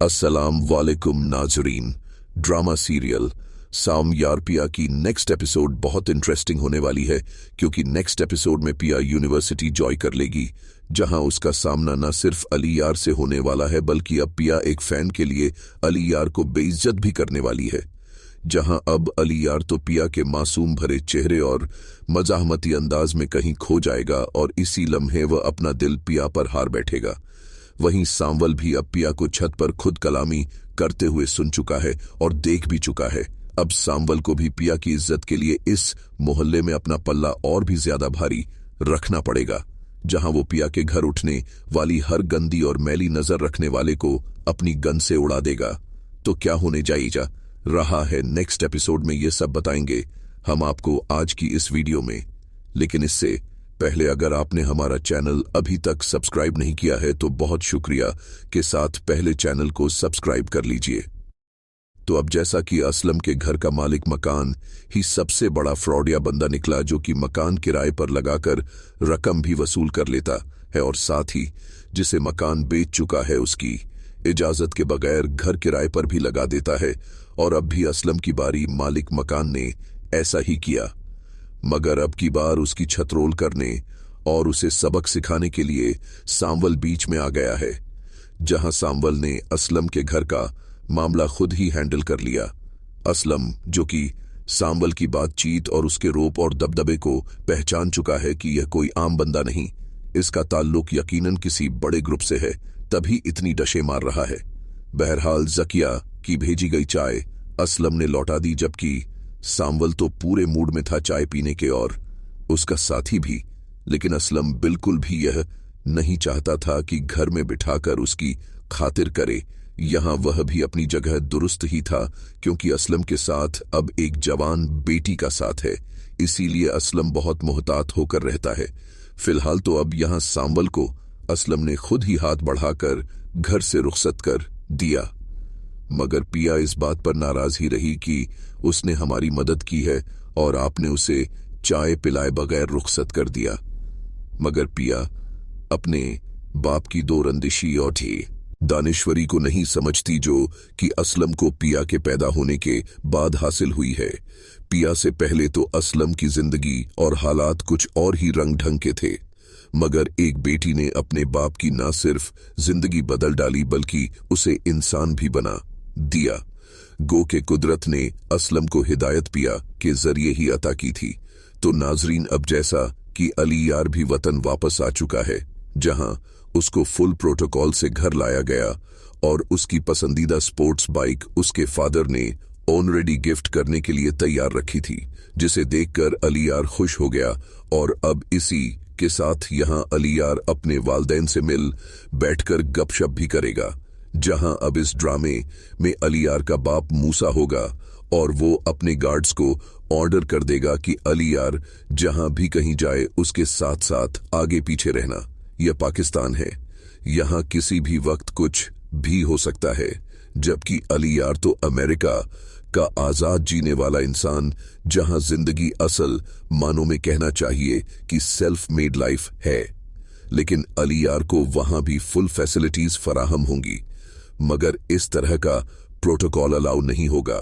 अस्सलाम वालेकुम नाजरीन। ड्रामा सीरियल साम यार पिया की नेक्स्ट एपिसोड बहुत इंटरेस्टिंग होने वाली है, क्योंकि नेक्स्ट एपिसोड में पिया यूनिवर्सिटी जॉय कर लेगी, जहां उसका सामना न सिर्फ अली यार से होने वाला है, बल्कि अब पिया एक फैन के लिए अली यार को बेइज्जत भी करने वाली है। जहां अब अली यार तो पिया के मासूम भरे चेहरे और मजाहमती अंदाज में कहीं खो जाएगा और इसी लम्हे वह अपना दिल पिया पर हार बैठेगा। वहीं सांवल भी अब पिया को छत पर खुद कलामी करते हुए सुन चुका है और देख भी चुका है। अब सांवल को भी पिया की इज्जत के लिए इस मोहल्ले में अपना पल्ला और भी ज्यादा भारी रखना पड़ेगा, जहां वो पिया के घर उठने वाली हर गंदी और मैली नजर रखने वाले को अपनी गन से उड़ा देगा। तो क्या होने जा रहा है नेक्स्ट एपिसोड में, ये सब बताएंगे हम आपको आज की इस वीडियो में। लेकिन इससे पहले अगर आपने हमारा चैनल अभी तक सब्सक्राइब नहीं किया है तो बहुत शुक्रिया के साथ पहले चैनल को सब्सक्राइब कर लीजिए। तो अब जैसा कि असलम के घर का मालिक मकान ही सबसे बड़ा फ्रॉडिया बंदा निकला, जो कि मकान किराए पर लगाकर रकम भी वसूल कर लेता है और साथ ही जिसे मकान बेच चुका है उसकी इजाजत के बगैर घर किराए पर भी लगा देता है। और अब भी असलम की बारी मालिक मकान ने ऐसा ही किया, मगर अब की बार उसकी छतरोल करने और उसे सबक सिखाने के लिए सांवल बीच में आ गया है, जहां सांवल ने असलम के घर का मामला खुद ही हैंडल कर लिया। असलम, जो कि सांवल की बातचीत और उसके रोप और दबदबे को पहचान चुका है कि यह कोई आम बंदा नहीं, इसका ताल्लुक यकीनन किसी बड़े ग्रुप से है, तभी इतनी डशे मार रहा है। बहरहाल जकिया की भेजी गई चाय असलम ने लौटा दी, जबकि सांवल तो पूरे मूड में था चाय पीने के और उसका साथी भी। लेकिन असलम बिल्कुल भी यह नहीं चाहता था कि घर में बिठाकर उसकी खातिर करे। यहां वह भी अपनी जगह दुरुस्त ही था, क्योंकि असलम के साथ अब एक जवान बेटी का साथ है, इसीलिए असलम बहुत मोहतात होकर रहता है। फिलहाल तो अब यहां सांवल को असलम ने खुद ही हाथ बढ़ाकर घर से रुखसत कर दिया, मगर पिया इस बात पर नाराज ही रही कि उसने हमारी मदद की है और आपने उसे चाय पिलाए बगैर रुखसत कर दिया। मगर पिया अपने बाप की दो रंदिशी और दानिश्वरी को नहीं समझती, जो कि असलम को पिया के पैदा होने के बाद हासिल हुई है। पिया से पहले तो असलम की जिंदगी और हालात कुछ और ही रंग ढंग के थे, मगर एक बेटी ने अपने बाप की न सिर्फ जिंदगी बदल डाली बल्कि उसे इंसान भी बना दिया। गो के कुदरत ने असलम को हिदायत पिया के जरिए ही अता की थी। तो नाजरीन, अब जैसा कि अली यार भी वतन वापस आ चुका है, जहां उसको फुल प्रोटोकॉल से घर लाया गया और उसकी पसंदीदा स्पोर्ट्स बाइक उसके फादर ने ऑलरेडी गिफ्ट करने के लिए तैयार रखी थी, जिसे देखकर अली यार खुश हो गया। और अब इसी के साथ यहां अली यार अपने वालदैन से मिल बैठकर गपशप भी करेगा, जहां अब इस ड्रामे में अली यार का बाप मूसा होगा और वो अपने गार्ड्स को ऑर्डर कर देगा कि अली यार जहां भी कहीं जाए उसके साथ साथ आगे पीछे रहना। यह पाकिस्तान है, यहां किसी भी वक्त कुछ भी हो सकता है, जबकि अली यार तो अमेरिका का आजाद जीने वाला इंसान, जहां जिंदगी असल मानों में कहना चाहिए कि सेल्फ मेड लाइफ है। लेकिन अली यार को वहां भी फुल फैसिलिटीज फराहम होंगी, मगर इस तरह का प्रोटोकॉल अलाउ नहीं होगा।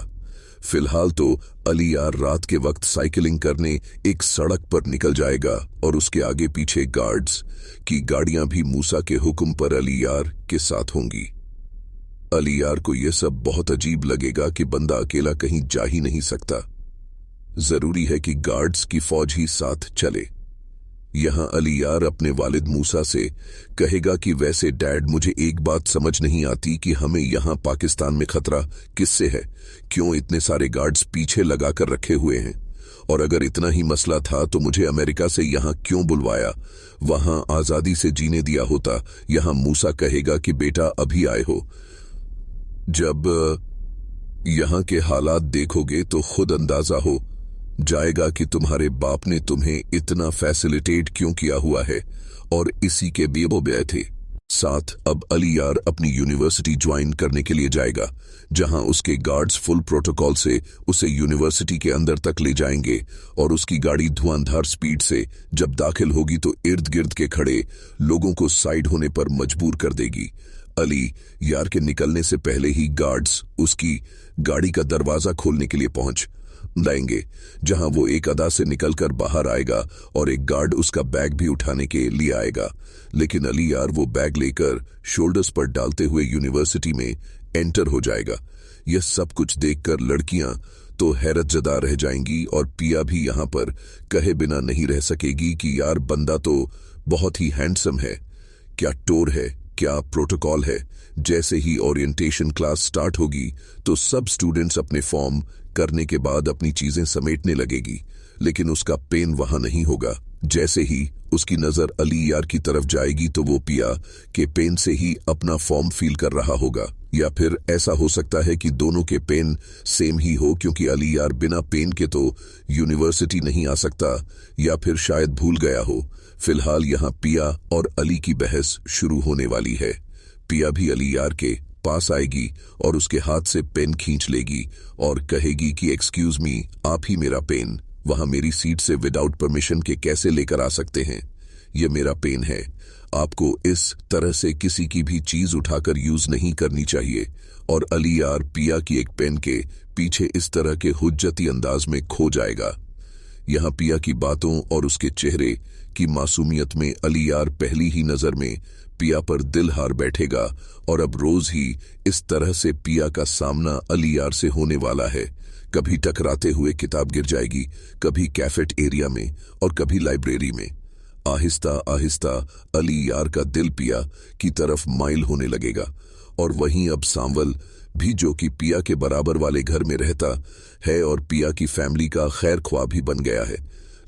फिलहाल तो अली यार रात के वक्त साइकिलिंग करने एक सड़क पर निकल जाएगा और उसके आगे पीछे गार्ड्स की गाड़ियां भी मूसा के हुक्म पर अली यार के साथ होंगी। अली यार को यह सब बहुत अजीब लगेगा कि बंदा अकेला कहीं जा ही नहीं सकता, जरूरी है कि गार्ड्स की फौज ही साथ चले। यहां अली यार अपने वालिद मूसा से कहेगा कि वैसे डैड, मुझे एक बात समझ नहीं आती कि हमें यहां पाकिस्तान में खतरा किससे है, क्यों इतने सारे गार्ड्स पीछे लगाकर रखे हुए हैं, और अगर इतना ही मसला था तो मुझे अमेरिका से यहां क्यों बुलवाया, वहां आजादी से जीने दिया होता। यहां मूसा कहेगा कि बेटा अभी आए हो, जब यहां के हालात देखोगे तो खुद अंदाजा हो जाएगा कि तुम्हारे बाप ने तुम्हें इतना फैसिलिटेट क्यों किया हुआ है, और इसी के बेबो थे। साथ अब अली यार अपनी यूनिवर्सिटी ज्वाइन करने के लिए जाएगा, जहां उसके गार्ड्स फुल प्रोटोकॉल से उसे यूनिवर्सिटी के अंदर तक ले जाएंगे और उसकी गाड़ी धुआंधार स्पीड से जब दाखिल होगी तो इर्द गिर्द के खड़े लोगों को साइड होने पर मजबूर कर देगी। अली यार के निकलने से पहले ही गार्ड्स उसकी गाड़ी का दरवाजा खोलने के लिए पहुंच जाएंगे, जहां वो एक अदा से निकलकर बाहर आएगा और एक गार्ड उसका बैग भी उठाने के लिए आएगा। लेकिन अली यार वो बैग लेकर शोल्डर्स पर डालते हुए यूनिवर्सिटी में एंटर हो जाएगा। यह सब कुछ देखकर लड़कियां तो हैरत जदा रह जाएंगी और पिया भी यहां पर कहे बिना नहीं रह सकेगी कि यार बंदा तो बहुत ही हैंडसम है, क्या टोर है, क्या प्रोटोकॉल है। जैसे ही ओरिएंटेशन क्लास स्टार्ट होगी तो सब स्टूडेंट्स अपने फॉर्म करने के बाद अपनी चीजें समेटने लगेगी, लेकिन उसका पेन वहां नहीं होगा। जैसे ही उसकी नजर अली यार की तरफ जाएगी तो वो पिया के पेन से ही अपना फॉर्म फील कर रहा होगा, या फिर ऐसा हो सकता है कि दोनों के पेन सेम ही हो, क्योंकि अली यार बिना पेन के तो यूनिवर्सिटी नहीं आ सकता, या फिर शायद भूल गया हो। फिलहाल यहाँ पिया और अली की बहस शुरू होने वाली है। पिया भी अली यार के पास आएगी और उसके हाथ से पेन खींच लेगी और कहेगी कि एक्सक्यूज मी, आप ही मेरा पेन वहां मेरी सीट से विदाउट परमिशन के कैसे लेकर आ सकते हैं? यह मेरा पेन है, आपको इस तरह से किसी की भी चीज उठाकर यूज नहीं करनी चाहिए। और अली यार पिया की एक पेन के पीछे इस तरह के हुज्जती अंदाज में खो जाएगा। यहां पिया की बातों और उसके चेहरे की मासूमियत में अली यार पहली ही नजर में पिया पर दिल हार बैठेगा, और अब रोज ही इस तरह से पिया का सामना अली यार से होने वाला है। कभी टकराते हुए किताब गिर जाएगी, कभी कैफेट एरिया में और कभी लाइब्रेरी में। आहिस्ता आहिस्ता अली यार का दिल पिया की तरफ माइल होने लगेगा। और वहीं अब सांवल भी, जो कि पिया के बराबर वाले घर में रहता है और पिया की फैमिली का खैर ख्वाह भी बन गया है,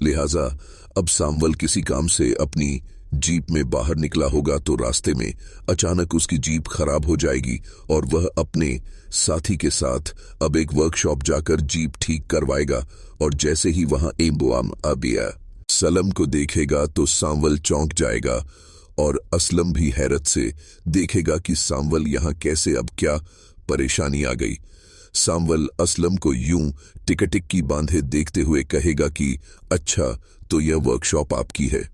लिहाजा अब सांवल किसी काम से अपनी जीप में बाहर निकला होगा तो रास्ते में अचानक उसकी जीप खराब हो जाएगी और वह अपने साथी के साथ अब एक वर्कशॉप जाकर जीप ठीक करवाएगा। और जैसे ही वहां एम्बुआम अबिया सलम को देखेगा तो सांवल चौंक जाएगा और असलम भी हैरत से देखेगा कि सांवल यहां कैसे, अब क्या परेशानी आ गई। सांवल असलम को यूं टिकटिक्की बांधे देखते हुए कहेगा कि अच्छा, तो यह वर्कशॉप आपकी है,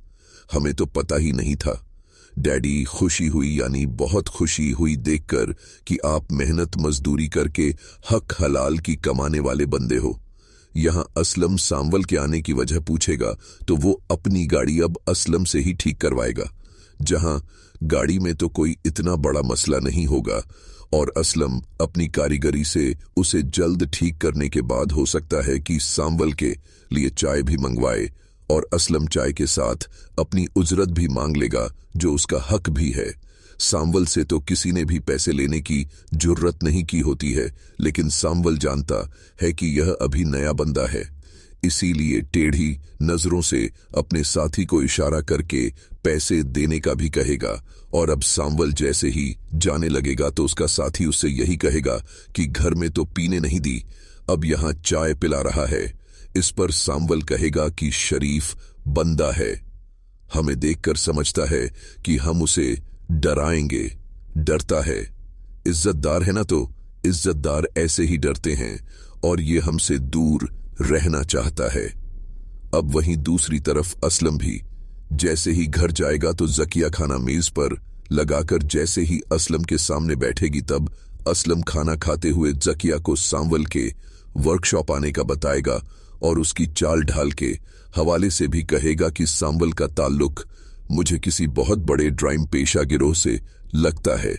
हमें तो पता ही नहीं था। डैडी खुशी हुई, यानी बहुत खुशी हुई देखकर कि आप मेहनत मजदूरी करके हक हलाल की कमाने वाले बंदे हो। यहां असलम सांवल के आने की वजह पूछेगा तो वो अपनी गाड़ी अब असलम से ही ठीक करवाएगा, जहां गाड़ी में तो कोई इतना बड़ा मसला नहीं होगा और असलम अपनी कारीगरी से उसे जल्द ठीक करने के बाद हो सकता है कि सांवल के लिए चाय भी मंगवाए, और असलम चाय के साथ अपनी उजरत भी मांग लेगा, जो उसका हक भी है। सांवल से तो किसी ने भी पैसे लेने की जुर्रत नहीं की होती है, लेकिन सांवल जानता है कि यह अभी नया बंदा है, इसीलिए टेढ़ी नजरों से अपने साथी को इशारा करके पैसे देने का भी कहेगा। और अब सांवल जैसे ही जाने लगेगा तो उसका साथी उससे यही कहेगा कि घर में तो पीने नहीं दी, अब यहां चाय पिला रहा है। इस पर सांवल कहेगा कि शरीफ बंदा है, हमें देखकर समझता है कि हम उसे डराएंगे, डरता है, इज्जतदार है ना, तो इज्जतदार ऐसे ही डरते हैं और ये हमसे दूर रहना चाहता है। अब वहीं दूसरी तरफ असलम भी जैसे ही घर जाएगा तो जकिया खाना मेज पर लगाकर जैसे ही असलम के सामने बैठेगी, तब असलम खाना खाते हुए जकिया को सांवल के वर्कशॉप आने का बताएगा और उसकी चाल ढाल के हवाले से भी कहेगा कि सांवल का ताल्लुक मुझे किसी बहुत बड़े ड्राइम पेशा गिरोह से लगता है।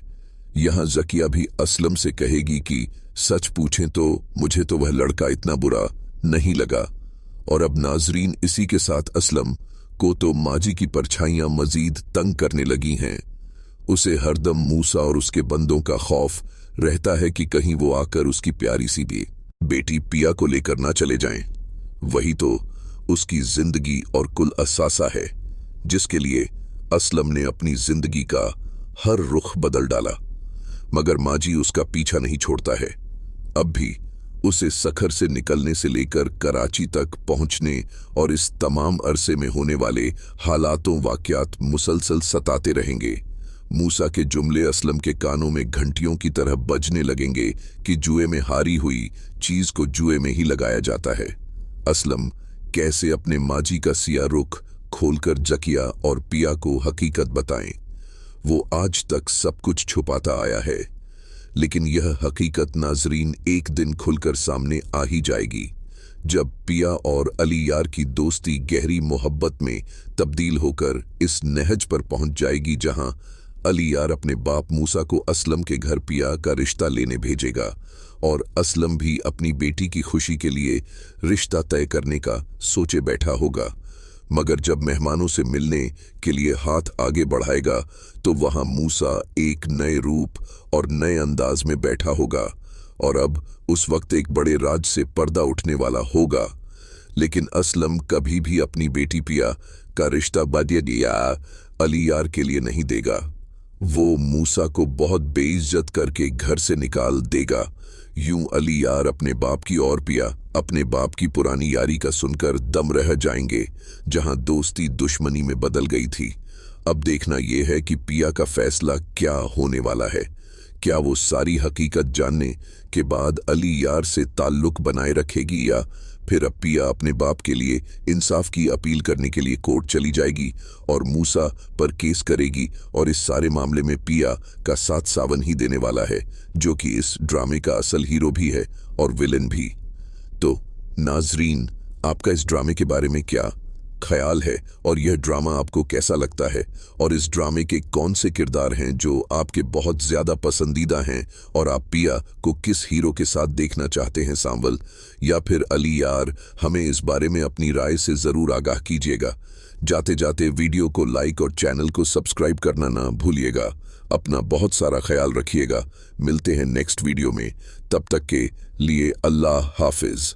यहां जकिया भी असलम से कहेगी कि सच पूछें तो मुझे तो वह लड़का इतना बुरा नहीं लगा। और अब नाजरीन, इसी के साथ असलम को तो माजी की परछाइयां मजीद तंग करने लगी हैं। उसे हरदम मूसा और उसके बंदों का खौफ रहता है कि कहीं वो आकर उसकी प्यारी सी भी बेटी पिया को लेकर ना चले जाएं। वही तो उसकी जिंदगी और कुल असासा है, जिसके लिए असलम ने अपनी जिंदगी का हर रुख बदल डाला। मगर माजी उसका पीछा नहीं छोड़ता है। अब भी उसे सखर से निकलने से लेकर कराची तक पहुंचने और इस तमाम अरसे में होने वाले हालातों वाकयात मुसलसल सताते रहेंगे। मूसा के जुमले असलम के कानों में घंटियों की तरह बजने लगेंगे कि जुए में हारी हुई चीज को जुए में ही लगाया जाता है। असलम कैसे अपने माजी का सिया रुख खोलकर जकिया और पिया को हकीकत बताएं। वो आज तक सब कुछ छुपाता आया है। लेकिन यह हकीकत नाजरीन एक दिन खुलकर सामने आ ही जाएगी, जब पिया और अली यार की दोस्ती गहरी मोहब्बत में तब्दील होकर इस नहज पर पहुंच जाएगी जहां अली यार अपने बाप मूसा को असलम के घर पिया का रिश्ता लेने भेजेगा और असलम भी अपनी बेटी की खुशी के लिए रिश्ता तय करने का सोचे बैठा होगा। मगर जब मेहमानों से मिलने के लिए हाथ आगे बढ़ाएगा तो वहां मूसा एक नए रूप और नए अंदाज में बैठा होगा और अब उस वक्त एक बड़े राज से पर्दा उठने वाला होगा। लेकिन असलम कभी भी अपनी बेटी पिया का रिश्ता बदिया अली यार के लिए नहीं देगा। वो मूसा को बहुत बेइज्जत करके घर से निकाल देगा। यूं अली यार अपने बाप की और पिया अपने बाप की पुरानी यारी का सुनकर दम रह जाएंगे, जहां दोस्ती दुश्मनी में बदल गई थी। अब देखना यह है कि पिया का फैसला क्या होने वाला है। क्या वो सारी हकीकत जानने के बाद अली यार से ताल्लुक बनाए रखेगी या फिर अब पिया अपने बाप के लिए इंसाफ की अपील करने के लिए कोर्ट चली जाएगी और मूसा पर केस करेगी और इस सारे मामले में पिया का साथ सावन ही देने वाला है, जो कि इस ड्रामे का असल हीरो भी है और विलेन भी। तो नाजरीन, आपका इस ड्रामे के बारे में क्या ख्याल है और यह ड्रामा आपको कैसा लगता है और इस ड्रामे के कौन से किरदार हैं जो आपके बहुत ज्यादा पसंदीदा हैं और आप पिया को किस हीरो के साथ देखना चाहते हैं, सांवल या फिर अली यार? हमें इस बारे में अपनी राय से जरूर आगाह कीजिएगा। जाते जाते वीडियो को लाइक और चैनल को सब्सक्राइब करना ना भूलिएगा। अपना बहुत सारा ख्याल रखिएगा। मिलते हैं नेक्स्ट वीडियो में, तब तक के लिए अल्लाह हाफिज।